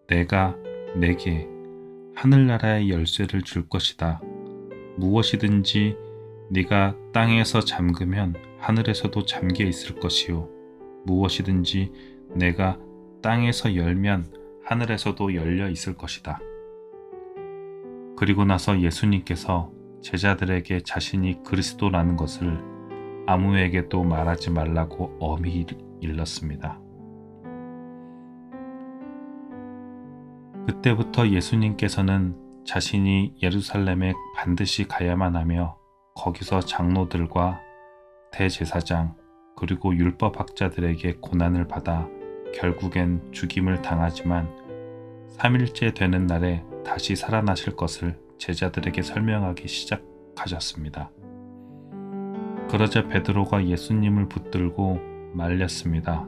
내가 내게 하늘나라의 열쇠를 줄 것이다. 무엇이든지 네가 땅에서 잠그면 하늘에서도 잠겨 있을 것이요. 무엇이든지 내가 땅에서 열면 하늘에서도 열려 있을 것이다. 그리고 나서 예수님께서 제자들에게 자신이 그리스도라는 것을 아무에게도 말하지 말라고 엄히 일렀습니다. 그때부터 예수님께서는 자신이 예루살렘에 반드시 가야만 하며 거기서 장로들과 대제사장 그리고 율법학자들에게 고난을 받아 결국엔 죽임을 당하지만 3일째 되는 날에 다시 살아나실 것을 제자들에게 설명하기 시작하셨습니다. 그러자 베드로가 예수님을 붙들고 말렸습니다.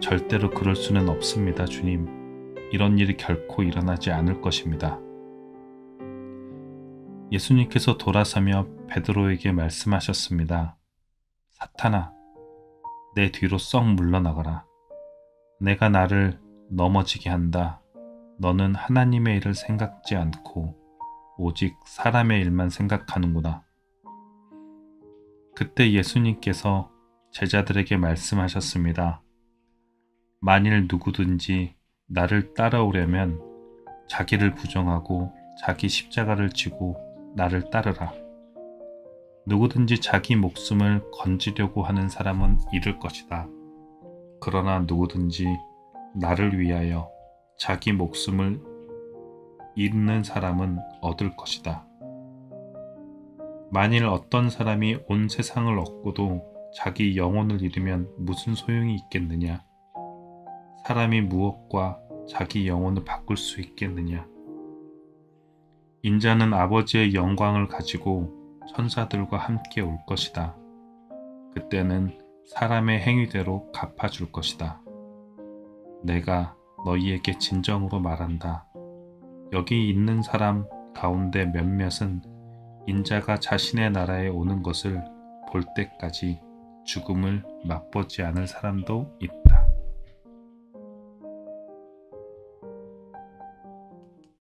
절대로 그럴 수는 없습니다, 주님. 이런 일이 결코 일어나지 않을 것입니다. 예수님께서 돌아서며 베드로에게 말씀하셨습니다. 사탄아, 내 뒤로 썩 물러나가라. 내가 나를 넘어지게 한다. 너는 하나님의 일을 생각지 않고 오직 사람의 일만 생각하는구나. 그때 예수님께서 제자들에게 말씀하셨습니다. 만일 누구든지 나를 따라오려면 자기를 부정하고 자기 십자가를 지고 나를 따르라. 누구든지 자기 목숨을 건지려고 하는 사람은 잃을 것이다. 그러나 누구든지 나를 위하여 자기 목숨을 잃는 사람은 얻을 것이다. 만일 어떤 사람이 온 세상을 얻고도 자기 영혼을 잃으면 무슨 소용이 있겠느냐? 사람이 무엇과 자기 영혼을 바꿀 수 있겠느냐? 인자는 아버지의 영광을 가지고 천사들과 함께 올 것이다. 그때는 사람의 행위대로 갚아줄 것이다. 내가 너희에게 진정으로 말한다. 여기 있는 사람 가운데 몇몇은 인자가 자신의 나라에 오는 것을 볼 때까지 죽음을 맛보지 않을 사람도 있다.